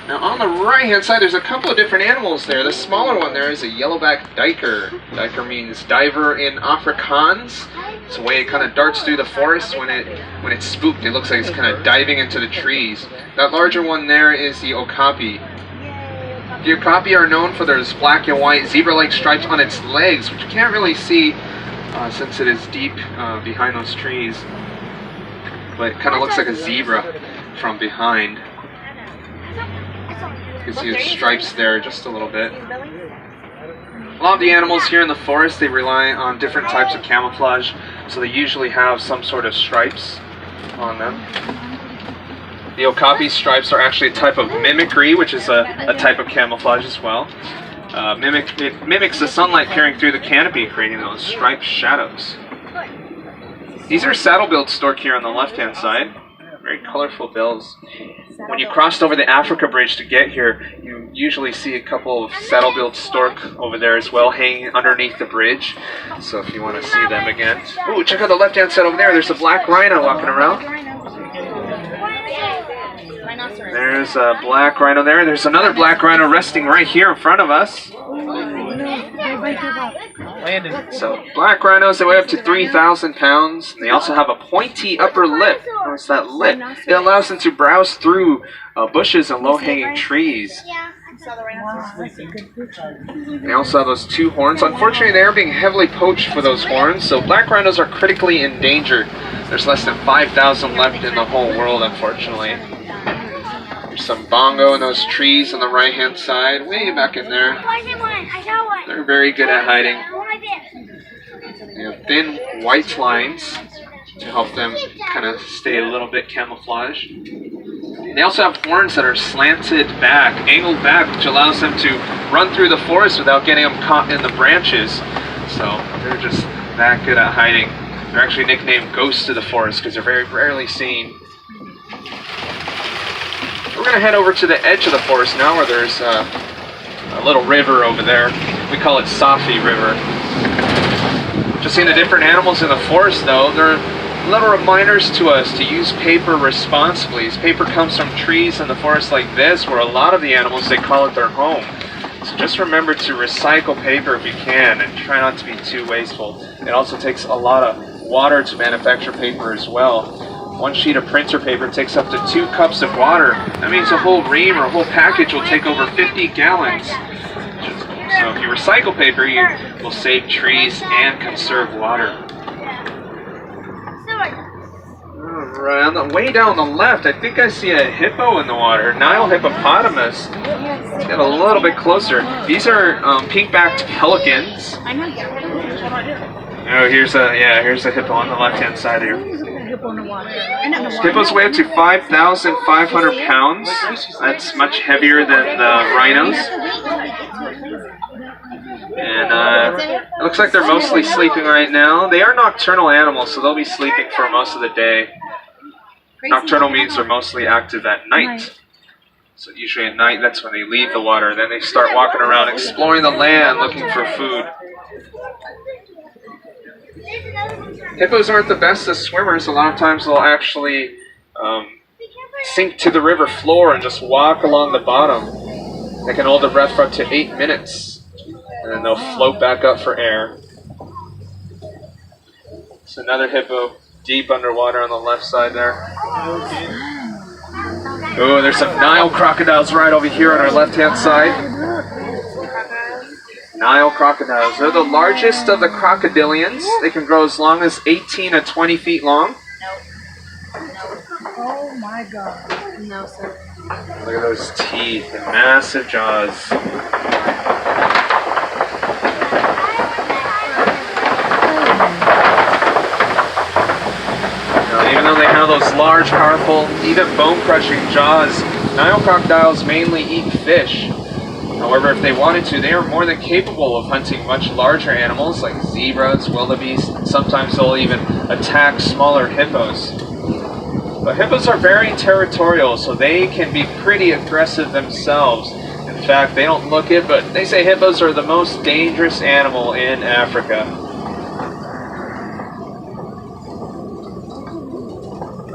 Now on the right-hand side, there's a couple of different animals there. The smaller one there is a yellowback duiker. Duiker means diver in Afrikaans. It's the way it kind of darts through the forest when it's spooked. It looks like it's kind of diving into the trees. That larger one there is the okapi. The okapi are known for their black and white zebra-like stripes on its legs, which you can't really see since it is deep behind those trees. But it kind of looks like a zebra from behind. You can see the stripes there just a little bit. A lot of the animals here in the forest, they rely on different types of camouflage, so they usually have some sort of stripes on them. The okapi stripes are actually a type of mimicry, which is a type of camouflage as well. It mimics the sunlight peering through the canopy, creating those striped shadows. These are saddle-billed stork here on the left-hand side. Very colorful bills. When you crossed over the Africa Bridge to get here, you usually see a couple of saddle-billed stork over there as well, hanging underneath the bridge. So if you want to see them again. Oh, check out the left-hand side over there. There's a black rhino walking around. There's a black rhino there. There's another black rhino resting right here in front of us. So black rhinos, they weigh up to 3,000 pounds. And they also have a pointy upper lip. Notice that lip. It allows them to browse through bushes and low-hanging trees. They also have those two horns. Unfortunately, they are being heavily poached for those horns, so black rhinos are critically endangered. There's less than 5,000 left in the whole world, unfortunately. There's some bongo in those trees on the right-hand side, way back in there. They're very good at hiding. They have thin white lines to help them kind of stay a little bit camouflaged. They also have horns that are slanted back, angled back, which allows them to run through the forest without getting them caught in the branches. So they're just that good at hiding. They're actually nicknamed ghosts of the forest because they're very rarely seen. We're going to head over to the edge of the forest now, where there's a little river over there. We call it Safi River. Just seeing the different animals in the forest, though, they're little reminders to us to use paper responsibly. As paper comes from trees in the forest like this, where a lot of the animals, they call it their home. So just remember to recycle paper if you can, and try not to be too wasteful. It also takes a lot of water to manufacture paper as well. One sheet of printer paper takes up to 2 cups of water. That means a whole ream or a whole package will take over 50 gallons. So if you recycle paper, you will save trees and conserve water. Alright, on the way down the left, I think I see a hippo in the water. Nile hippopotamus. Let's get a little bit closer. These are pink-backed pelicans. Oh, here's a hippo on the left-hand side here. Hippos weigh up to 5,500 pounds. That's much heavier than the rhinos. And it looks like they're mostly sleeping right now. They are nocturnal animals, so they'll be sleeping for most of the day. Nocturnal means they're mostly active at night. So usually at night, that's when they leave the water. Then they start walking around, exploring the land, looking for food. Hippos aren't the best as swimmers. A lot of times they'll actually sink to the river floor and just walk along the bottom. They can hold their breath for up to 8 minutes, and then they'll float back up for air. It's another hippo deep underwater on the left side there. Oh, there's some Nile crocodiles right over here on our left-hand side. Nile crocodiles. They're the largest of the crocodilians. They can grow as long as 18 to 20 feet long. Oh my God. No, sir. Look at those teeth and massive jaws. Now, even though they have those large, powerful, even bone-crushing jaws, Nile crocodiles mainly eat fish. However, if they wanted to, they are more than capable of hunting much larger animals like zebras, wildebeest, and sometimes they'll even attack smaller hippos. But hippos are very territorial, so they can be pretty aggressive themselves. In fact, they don't look it, but they say hippos are the most dangerous animal in Africa.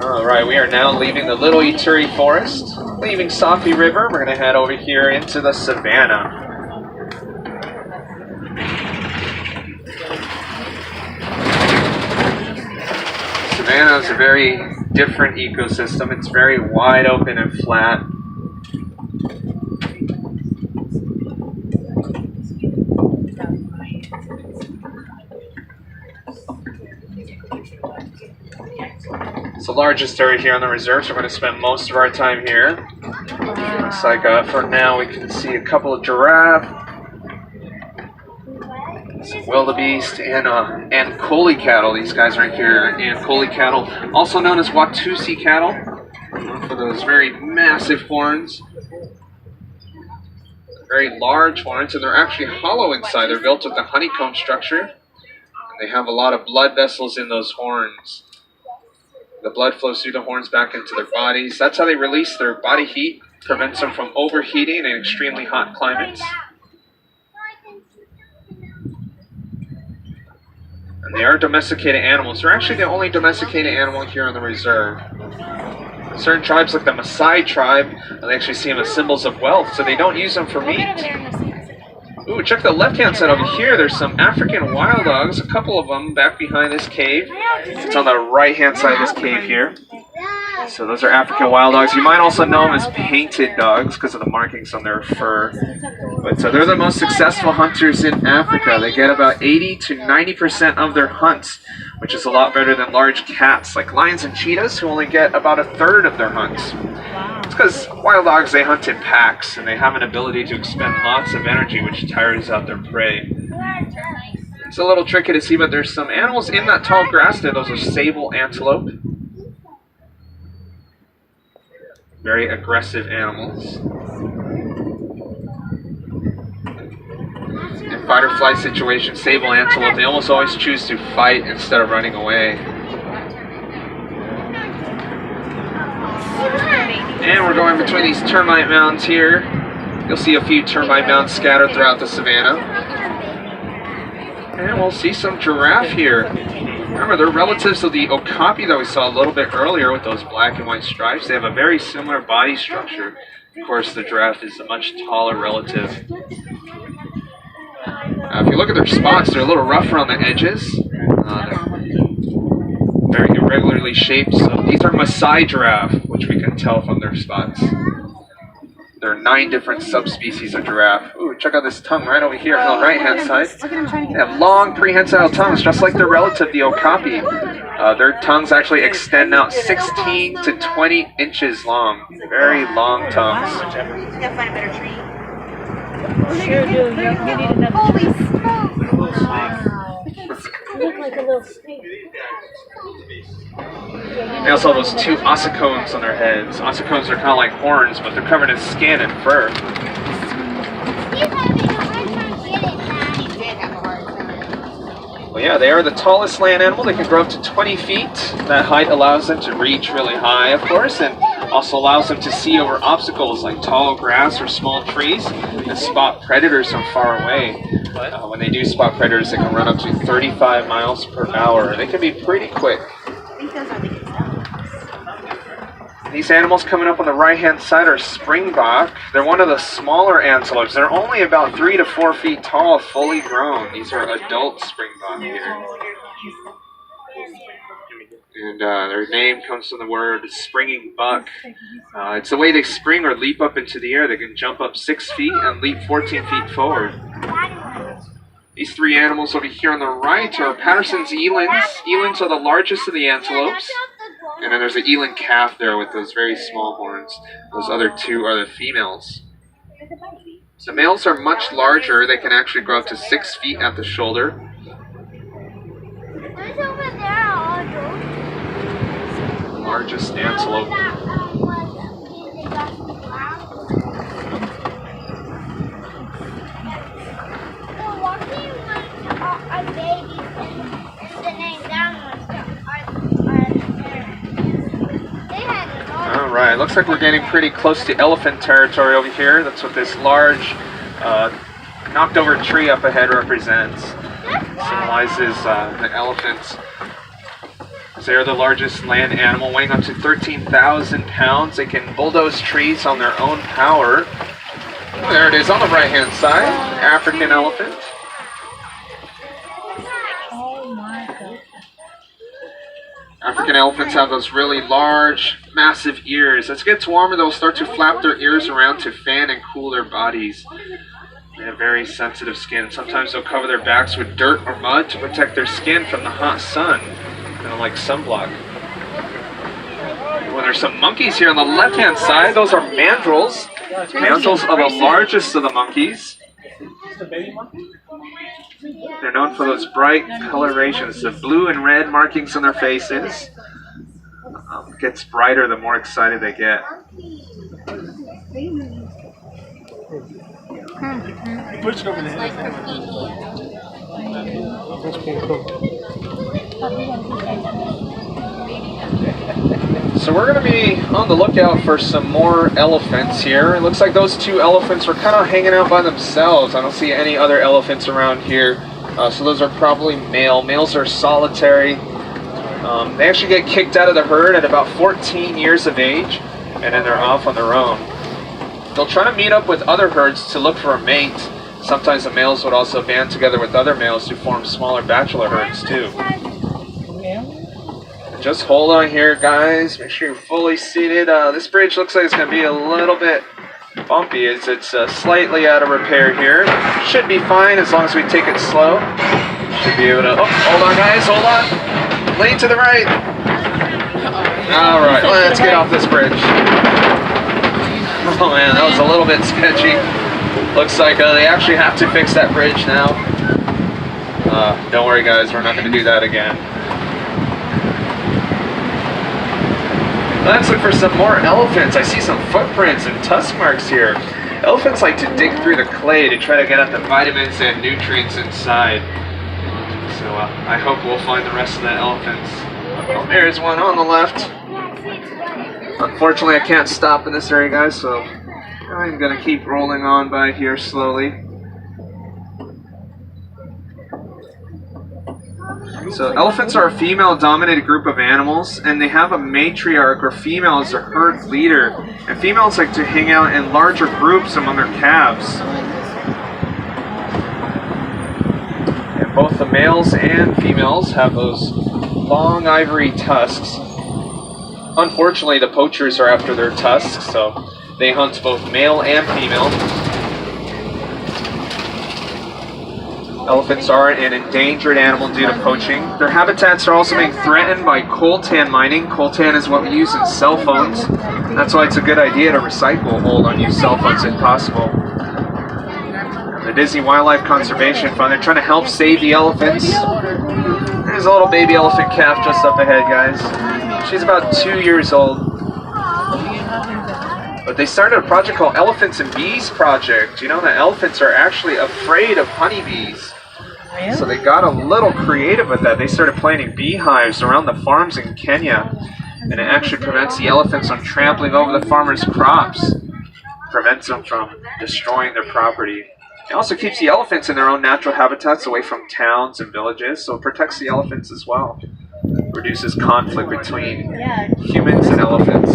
Alright. Alright, we are now leaving the Little Ituri Forest, leaving Safi River. We're going to head over here into the savannah. Savannah is a very different ecosystem. It's very wide open and flat. It's the largest area here on the reserve, so we're going to spend most of our time here. Looks like for now we can see a couple of giraffe, some wildebeest, and Ankoli cattle. These guys right here, Ankoli cattle, also known as Watusi cattle, for those very massive horns. Very large horns, and they're actually hollow inside. They're built with a honeycomb structure, and they have a lot of blood vessels in those horns. The blood flows through the horns back into their bodies. That's how they release their body heat, prevents them from overheating in extremely hot climates. And they are domesticated animals. They're actually the only domesticated animal here on the reserve. Certain tribes, like the Maasai tribe, they actually see them as symbols of wealth, so they don't use them for meat. Ooh, check the left-hand side over here. There's some African wild dogs, a couple of them back behind this cave. It's on the right-hand side of this cave here. So those are African wild dogs. You might also know them as painted dogs because of the markings on their fur. But they're the most successful hunters in Africa. They get about 80 to 90% of their hunts, which is a lot better than large cats like lions and cheetahs, who only get about a third of their hunts. It's because wild dogs, they hunt in packs, and they have an ability to expend lots of energy, which tires out their prey. It's a little tricky to see, but there's some animals in that tall grass there. Those are sable antelope. Very aggressive animals. In fight or flight situations, sable antelope, they almost always choose to fight instead of running away. And we're going between these termite mounds here. You'll see a few termite mounds scattered throughout the savannah. And we'll see some giraffe here. Remember, they're relatives of the okapi that we saw a little bit earlier with those black and white stripes. They have a very similar body structure. Of course, the giraffe is a much taller relative. If you look at their spots, they're a little rough around the edges. They're very irregularly shaped. So these are Maasai giraffe, which we can tell from their spots. There are 9 different subspecies of giraffe. Ooh, check out this tongue right over here on the right-hand side. They have long, prehensile tongues, just like their relative, the okapi. Their tongues actually extend out 16 to 20 inches long. Very long tongues. You gotta find a better tree. Sure do. You need another tree. You look like a little snake. They also have those 2 ossicones on their heads. Ossicones are kind of like horns, but they're covered in skin and fur. Well, yeah, they are the tallest land animal. They can grow up to 20 feet. That height allows them to reach really high, of course, and also allows them to see over obstacles like tall grass or small trees and spot predators from far away. When they do spot predators, they can run up to 35 miles per hour. They can be pretty quick. These animals coming up on the right-hand side are springbok. They're one of the smaller antelopes. They're only about 3 to 4 feet tall, fully grown. These are adult springbok here. And their name comes from the word springing buck. It's the way they spring or leap up into the air. They can jump up 6 feet and leap 14 feet forward. These 3 animals over here on the right are Patterson's elands. Elands are the largest of the antelopes. And then there's the eland calf there with those very small horns. Those other 2 are the females. The males are much larger. They can actually grow up to 6 feet at the shoulder. Largest antelope. Alright, looks like we're getting pretty close to elephant territory over here. That's what this large knocked over tree up ahead represents. Symbolizes the elephants. They're the largest land animal, weighing up to 13,000 pounds. They can bulldoze trees on their own power. Oh, there it is on the right-hand side, African elephant. Oh my god. African elephants have those really large, massive ears. As it gets warmer, they'll start to flap their ears around to fan and cool their bodies. They have very sensitive skin. Sometimes they'll cover their backs with dirt or mud to protect their skin from the hot sun, like sunblock. Well, there's some monkeys here on the left-hand side. Those are mandrills. Mandrills are the largest of the monkeys. They're known for those bright colorations, the blue and red markings on their faces. It gets brighter the more excited they get. So we're going to be on the lookout for some more elephants here. It looks like those two elephants are kind of hanging out by themselves. I don't see any other elephants around here. So those are probably male. Males are solitary. They actually get kicked out of the herd at about 14 years of age, and then they're off on their own. They'll try to meet up with other herds to look for a mate. Sometimes the males would also band together with other males to form smaller bachelor herds too. Just hold on here, guys. Make sure you're fully seated. This bridge looks like it's going to be a little bit bumpy as it's slightly out of repair here. Should be fine as long as we take it slow. Should be able to... Oh, hold on, guys. Hold on. Lean to the right. All right. Let's get off this bridge. Oh, man. That was a little bit sketchy. Looks like they actually have to fix that bridge now. Don't worry, guys. We're not going to do that again. Let's look for some more elephants. I see some footprints and tusk marks here. Elephants like to dig through the clay to try to get at the vitamins and nutrients inside. So I hope we'll find the rest of the elephants. Oh, there's one on the left. Unfortunately, I can't stop in this area, guys, so I'm going to keep rolling on by here slowly. So elephants are a female-dominated group of animals, and they have a matriarch or female as their herd leader. And females like to hang out in larger groups among their calves. And both the males and females have those long ivory tusks. Unfortunately, the poachers are after their tusks, so they hunt both male and female. Elephants are an endangered animal due to poaching. Their habitats are also being threatened by coltan mining. Coltan is what we use in cell phones. That's why it's a good idea to recycle old unused cell phones if possible. The Disney Wildlife Conservation Fund, they're trying to help save the elephants. There's a little baby elephant calf just up ahead, guys. She's about 2 years old. But they started a project called Elephants and Bees Project. You know that elephants are actually afraid of honeybees. So they got a little creative with that. They started planting beehives around the farms in Kenya. And it actually prevents the elephants from trampling over the farmers' crops. Prevents them from destroying their property. It also keeps the elephants in their own natural habitats away from towns and villages. So it protects the elephants as well. Reduces conflict between humans and elephants.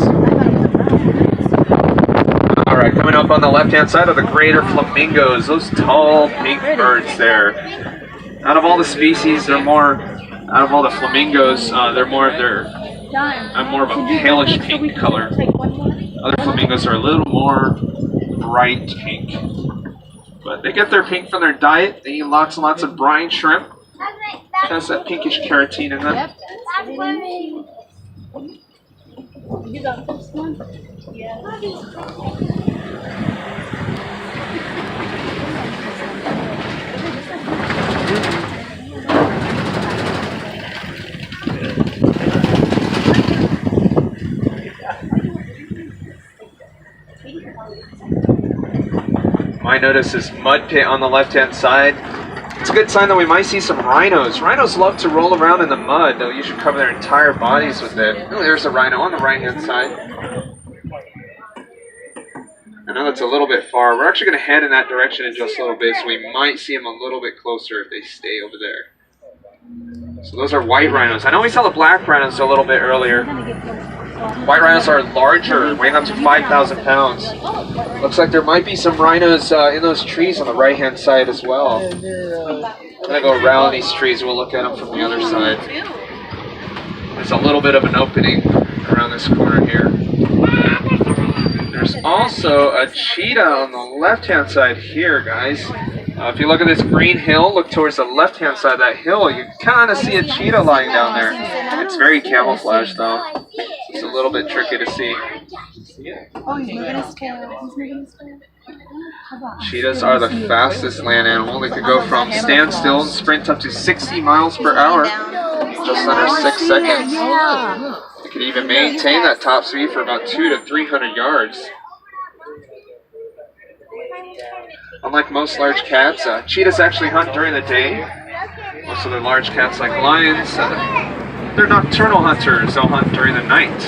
Alright, coming up on the left-hand side are the greater flamingos, those tall pink birds there. Out of all the species, out of all the flamingos, they're more of a palish pink color. Other flamingos are a little more bright pink. But they get their pink from their diet. They eat lots and lots of brine shrimp. It has that pinkish carotene in them. You got this one? Yeah. Might notice this mud pit on the left-hand side. It's a good sign that we might see some rhinos. Rhinos love to roll around in the mud. They'll usually cover their entire bodies with it. Oh, there's a rhino on the right-hand side. I know that's a little bit far. We're actually going to head in that direction in just a little bit, so we might see them a little bit closer if they stay over there. So those are white rhinos. I know we saw the black rhinos a little bit earlier. White rhinos are larger, weighing up to 5,000 pounds. Looks like there might be some rhinos in those trees on the right-hand side as well. I'm gonna go around these trees. We'll look at them from the other side. There's a little bit of an opening around this corner here. There's also a cheetah on the left-hand side here, guys. If you look at this green hill, look towards the left-hand side of that hill, you kind of see a cheetah lying down there. It's very camouflaged, though. It's a little bit tricky to see. Oh, he's moving his tail. He's moving his tail. Cheetahs are the fastest land animal. They could go from standstill and sprint up to 60 miles per hour, just under 6 seconds. They could even maintain that top speed for about 200 to 300 yards. Unlike most large cats, cheetahs actually hunt during the day. Most of the large cats, like lions, they're nocturnal hunters. They'll hunt during the night.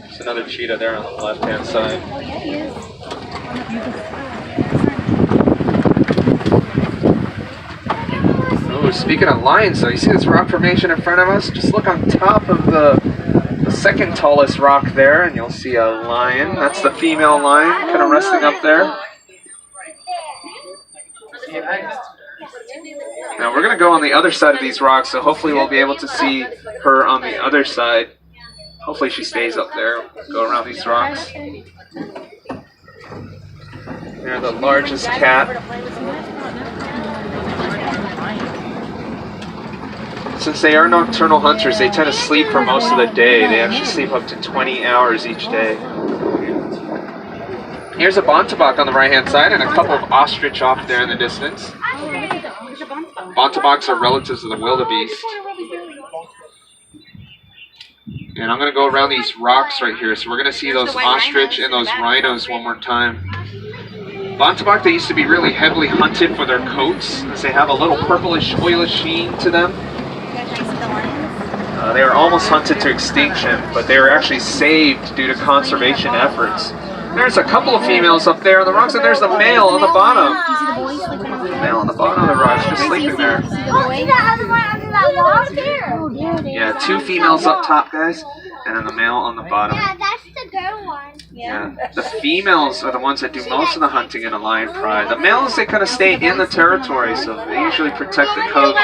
There's another cheetah there on the left-hand side. Oh, yeah, he is. Oh, speaking of lions, though, you see this rock formation in front of us? Just look on top of the second tallest rock there, and you'll see a lion. That's the female lion, kind of resting up there. Now we're going to go on the other side of these rocks, so hopefully we'll be able to see her on the other side. Hopefully she stays up there. Go around these rocks. They're the largest cat. Since they are nocturnal hunters, they tend to sleep for most of the day. They actually sleep up to 20 hours each day. Here's a bontebok on the right-hand side and a couple of ostrich off there in the distance. Bonteboks are relatives of the wildebeest. And I'm going to go around these rocks right here. So we're going to see those ostrich and those rhinos one more time. Bontebok, they used to be really heavily hunted for their coats, as they have a little purplish, oilish sheen to them. They were almost hunted to extinction, but they were actually saved due to conservation efforts. There's a couple of females up there on the rocks, and there's the male on the bottom. Do you see the boy sleeping over there? Male on the bottom of the rocks, just sleeping there. See the boy? Yeah, 2 females up top, guys, and then the male on the bottom. Yeah, that's the girl one. Yeah, the females are the ones that do most of the hunting in a lion pride. The males, they kind of stay in the territory, so they usually protect the cubs.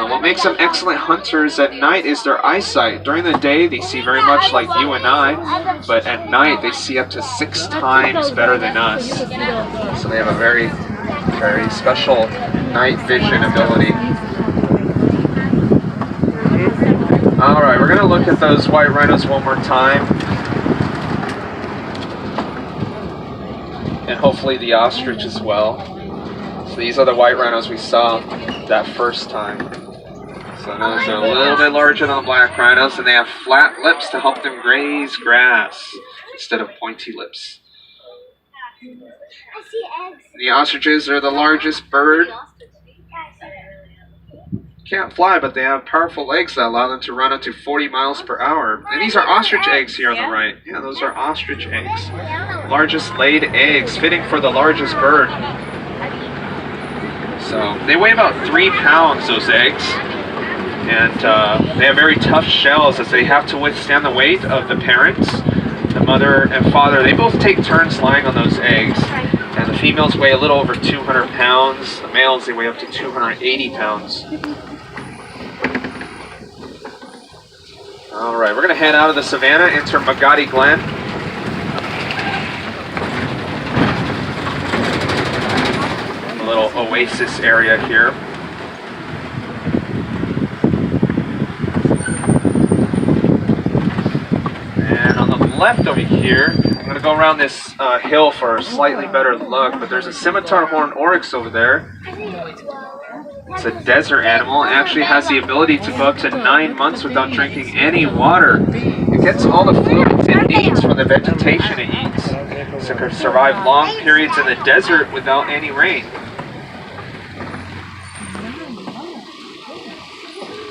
What makes them excellent hunters at night is their eyesight. During the day, they see very much like you and I, but at night, they see up to 6 times better than us. So they have a very, very special night vision ability. Alright, we're going to look at those white rhinos one more time. And hopefully the ostrich as well. So these are the white rhinos we saw that first time. So those are a little bit larger than the black rhinos, and they have flat lips to help them graze grass instead of pointy lips. The ostriches are the largest bird. Can't fly, but they have powerful legs that allow them to run up to 40 miles per hour. And these are ostrich eggs here on the right. Yeah, those are ostrich eggs. Largest laid eggs, fitting for the largest bird. So they weigh about 3 pounds, those eggs. And they have very tough shells, as they have to withstand the weight of the parents. The mother and father, they both take turns lying on those eggs. And the females weigh a little over 200 pounds. The males, they weigh up to 280 pounds. Alright, we're going to head out of the savannah, enter Magadi Glen. A little oasis area here. And on the left over here, I'm going to go around this hill for a slightly better look, but there's a scimitar horned oryx over there. It's a desert animal. It actually has the ability to go up to 9 months without drinking any water. It gets all the food it needs from the vegetation it eats. So it can survive long periods in the desert without any rain.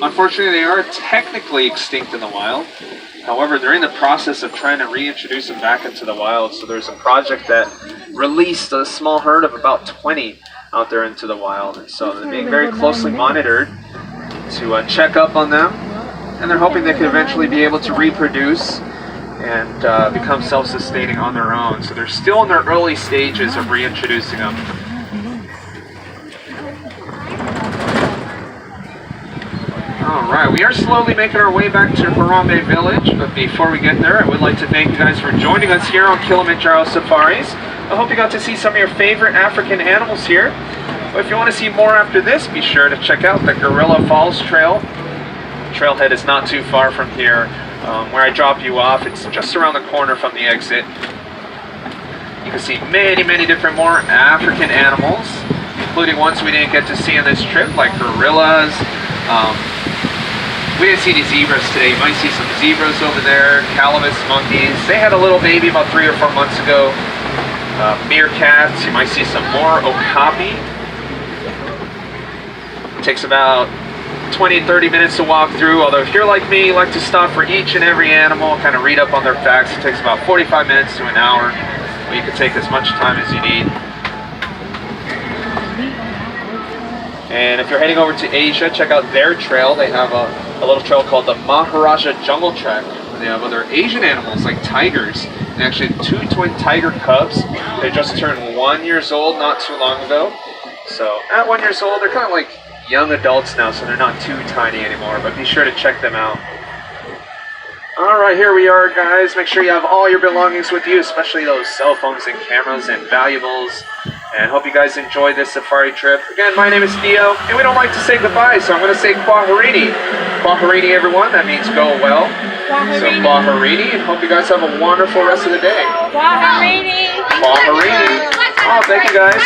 Unfortunately, they are technically extinct in the wild. However, they're in the process of trying to reintroduce them back into the wild. So there's a project that released a small herd of about 20 out there into the wild. And so they're being very closely monitored to check up on them. And they're hoping they could eventually be able to reproduce and become self-sustaining on their own. So they're still in their early stages of reintroducing them. Alright, we are slowly making our way back to Harambe Village, but before we get there, I would like to thank you guys for joining us here on Kilimanjaro Safaris. I hope you got to see some of your favorite African animals here. But if you want to see more after this, be sure to check out the Gorilla Falls Trail. The trailhead is not too far from here. Where I drop you off, it's just around the corner from the exit. You can see many different more African animals, including ones we didn't get to see on this trip, like gorillas. We didn't see any zebras today. You might see some zebras over there, Calabas monkeys. They had a little baby about 3 or 4 months ago. Meerkats, you might see some more okapi. It takes about 20-30 minutes to walk through, although if you're like me, you like to stop for each and every animal, kind of read up on their facts. It takes about 45 minutes to an hour, but you can take as much time as you need. And if you're heading over to Asia, check out their trail. They have a little trail called the Maharaja Jungle Trek. They have other Asian animals like tigers, and actually 2 twin tiger cubs. They just turned 1 year old not too long ago. So at 1 year old, they're kind of like young adults now, so they're not too tiny anymore, but be sure to check them out. Alright, here we are, guys. Make sure you have all your belongings with you, especially those cell phones and cameras and valuables. And hope you guys enjoy this safari trip. Again, my name is Theo, and we don't like to say goodbye, so I'm going to say Kwaherini. Kwaherini, everyone. That means go well. So Kwaherini, and hope you guys have a wonderful rest of the day. Kwaherini. Kwaherini. Oh, thank you, guys.